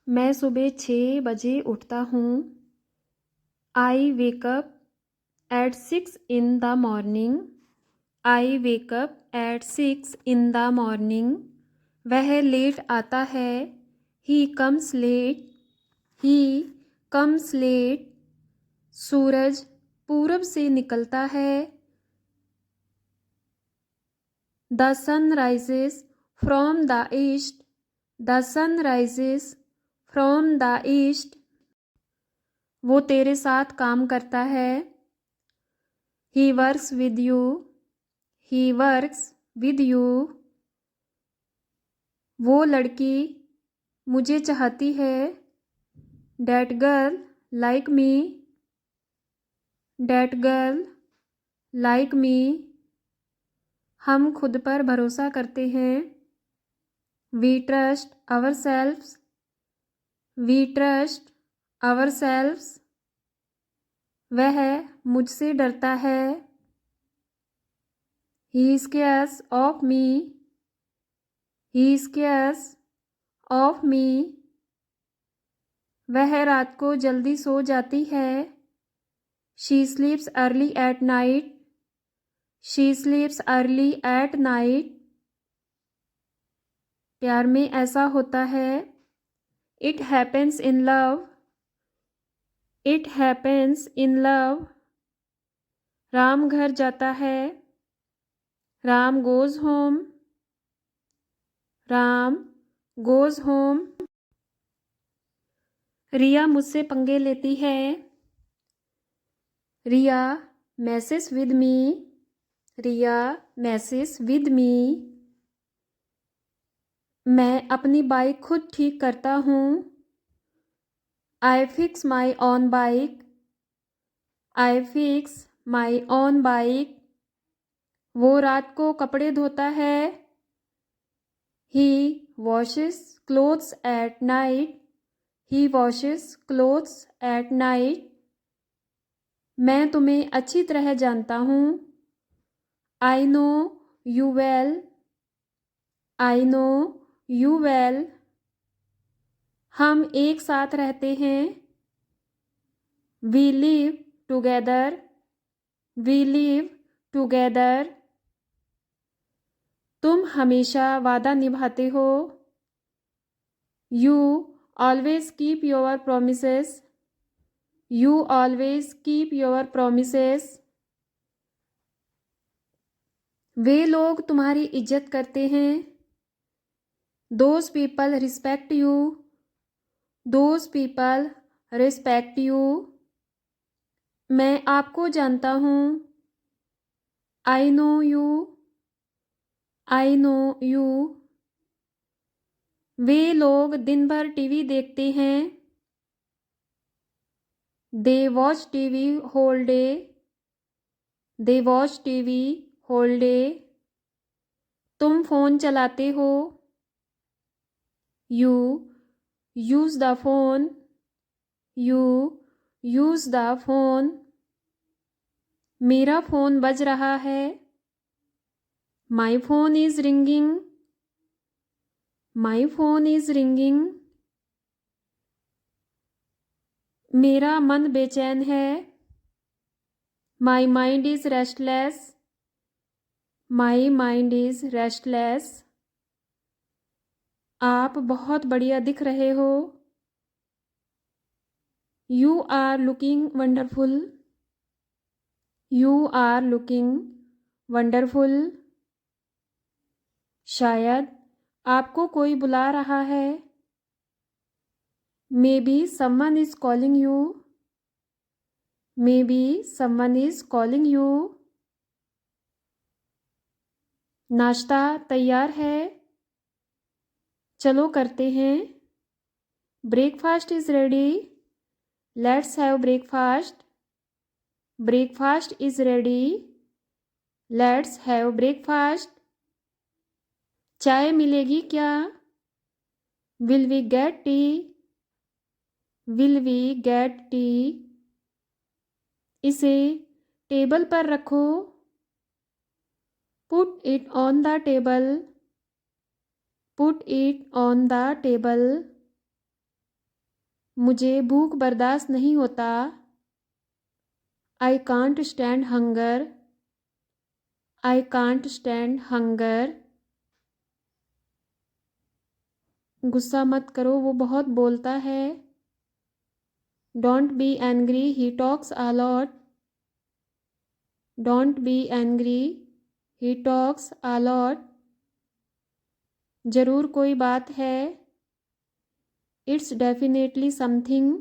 मैं सुबह 6 बजे उठता हूँ। I wake up at 6 in the morning। I wake up at 6 in the morning। वह लेट आता है। He comes late. He comes late. सूरज पूरब से निकलता है। The sun rises from the east. The sun rises from the east. वो तेरे साथ काम करता है। He works with you. He works with you. वो लड़की मुझे चाहती है। That girl like me. That girl like me. हम खुद पर भरोसा करते हैं। We trust ourselves. We trust ourselves. वह मुझसे डरता है। He scares of me. He scares of me. वह रात को जल्दी सो जाती है। She sleeps early at night. She sleeps early at night. प्यार में ऐसा होता है। It happens in love. It happens in love. Ram घर जाता है। Ram goes home. Ram goes home. रिया मुझसे पंगे लेती है। Riya messes with me. Riya messes with me. मैं अपनी बाइक खुद ठीक करता हूँ। I fix my own bike. I fix my own bike. वो रात को कपड़े धोता है। He washes clothes at night. He washes clothes at night. मैं तुम्हें अच्छी तरह जानता हूँ। I know you well. I know you well. हम एक साथ रहते हैं। We live together. We live together. तुम हमेशा वादा निभाते हो। You always keep your promises. You always keep your promises. वे लोग तुम्हारी इज्जत करते हैं। Those people respect you. Those people respect you. मैं आपको जानता हूँ। I know you. I know you. वे लोग दिन भर टीवी देखते हैं। They watch TV whole day. They watch TV whole day. तुम फ़ोन चलाते हो। You use the phone. You use the phone. मेरा फ़ोन बज रहा है। My phone is ringing. My phone is ringing. मेरा मन बेचैन है। My mind is restless. My mind is restless. आप बहुत बढ़िया दिख रहे हो। You are looking wonderful. You are looking wonderful. शायद आपको कोई बुला रहा है। Maybe someone is calling you. Maybe someone is calling you. नाश्ता तैयार है। चलो करते हैं। Breakfast is ready. Let's have breakfast. Breakfast is ready. Let's have breakfast. चाय मिलेगी क्या? Will we get tea? Will we get tea? इसे टेबल पर रखो। Put it on the table. Put it on the table. मुझे भूख बर्दाश्त नहीं होता। I can't stand hunger. I can't stand hunger. गुस्सा मत करो, वो बहुत बोलता है। Don't be angry, he talks a lot. Don't be angry, he talks a lot. ज़रूर कोई बात है। It's definitely something.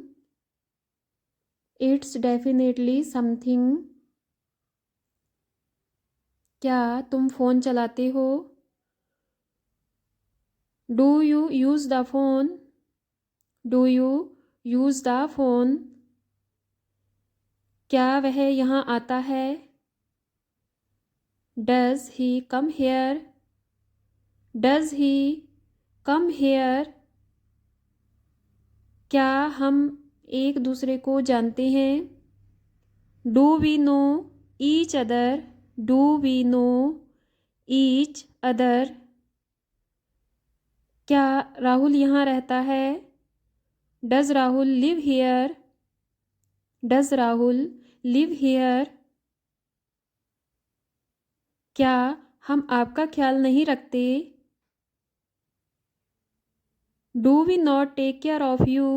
It's definitely something. क्या तुम फ़ोन चलाते हो? Do you use the phone? Do you use the phone? क्या वह यहाँ आता है? Does he come here? Does he come here? क्या हम एक दूसरे को जानते हैं? Do we know each other? Do we know each other? क्या राहुल यहाँ रहता है? Does Rahul live here? Does Rahul live here? क्या हम आपका ख्याल नहीं रखते? Do we not take care of you?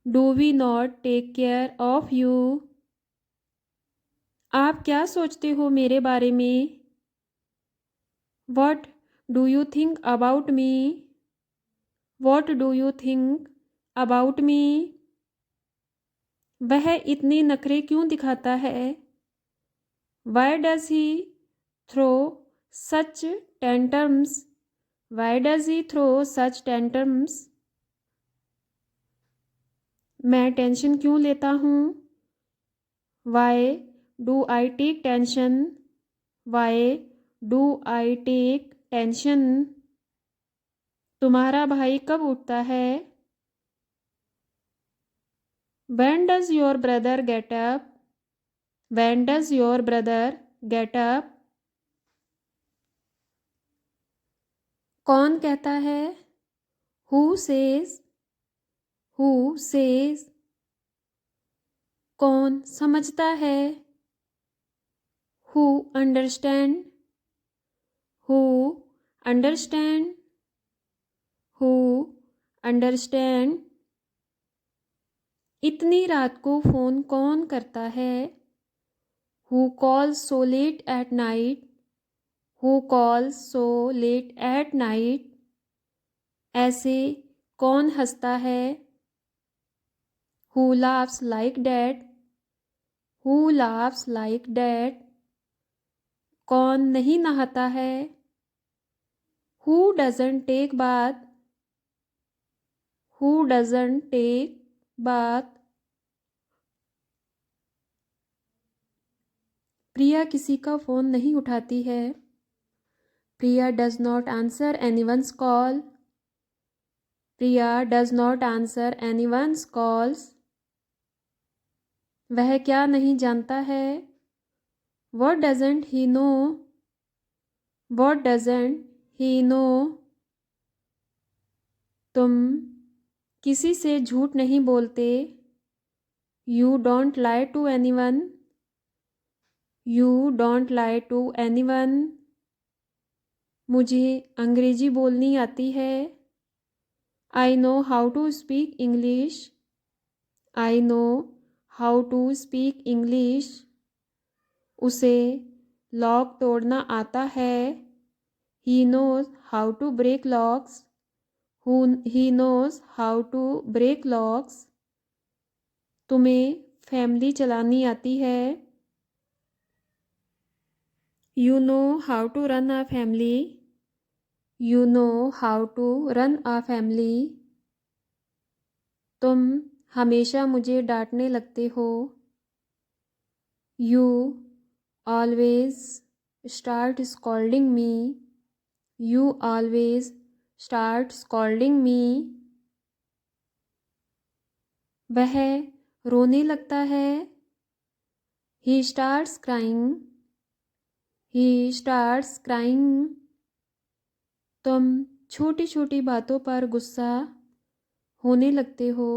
Do we not take care of you? आप क्या सोचते हो मेरे बारे में? What do you think about me? What do you think about me? वह इतने नखरे क्यों दिखाता है? Why does he throw such tantrums? Why does he throw such tantrums? मैं टेंशन क्यों लेता हूँ? Why do I take tension? Why do I take tension? तुम्हारा भाई कब उठता है? When does your brother get up? When does your brother get up? कौन कहता है? Who says? Who says? कौन समझता है? Who understand? Who understand? Who understand? इतनी रात को फ़ोन कौन करता है? Who calls so late at night? Who calls so late at night? ऐसे कौन हंसता है? Who laughs like that? Who laughs like that? कौन नहीं नहाता है? Who doesn't take bath? Who doesn't take bath? प्रिया किसी का फ़ोन नहीं उठाती है। प्रिया does not answer anyone's call. Priya does not answer anyone's calls. वह क्या नहीं जानता है? What doesn't he know? What doesn't he know? तुम किसी से झूठ नहीं बोलते। You don't lie to anyone. You don't lie to anyone. मुझे अंग्रेजी बोलनी आती है। I know how to speak English. I know how to speak English. उसे लॉक तोड़ना आता है। He knows how to break locks. He knows how to break locks. तुम्हें फैमिली चलानी आती है। You know how to run a family. You know how to run a family. तुम हमेशा मुझे डांटने लगते हो। You always start scolding me. You always start scolding me. वह रोने लगता है। He starts crying. He starts crying. तुम छोटी छोटी बातों पर गुस्सा होने लगते हो।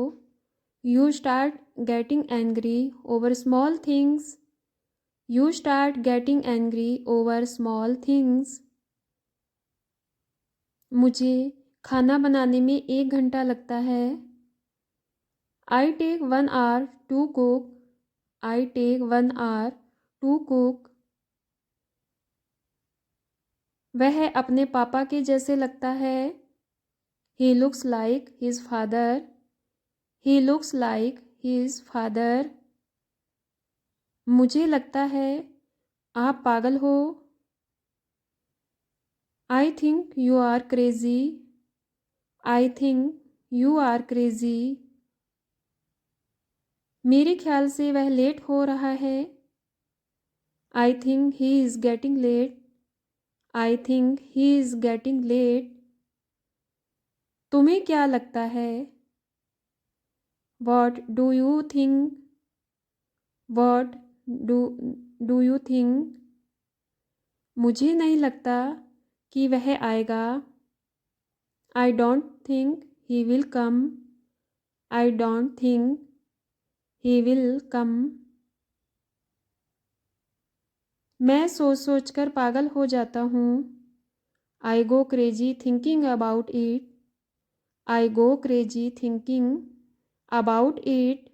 You start getting angry over small things. You start getting angry over small things. मुझे खाना बनाने में 1 घंटा लगता है। I take 1 hour to cook. I take 1 hour to cook. वह अपने पापा के जैसे लगता है। He looks like his father. He looks like his father. मुझे लगता है आप पागल हो। I think you are crazy. I think you are crazy. मेरे ख्याल से वह लेट हो रहा है। I think he is getting late. I think he is getting late. तुम्हें क्या लगता है? What do you think? What do you think? मुझे नहीं लगता कि वह आएगा। I don't think he will come. I don't think he will come. मैं सोच सोच कर पागल हो जाता हूँ। I go crazy thinking about it. I go crazy thinking about it.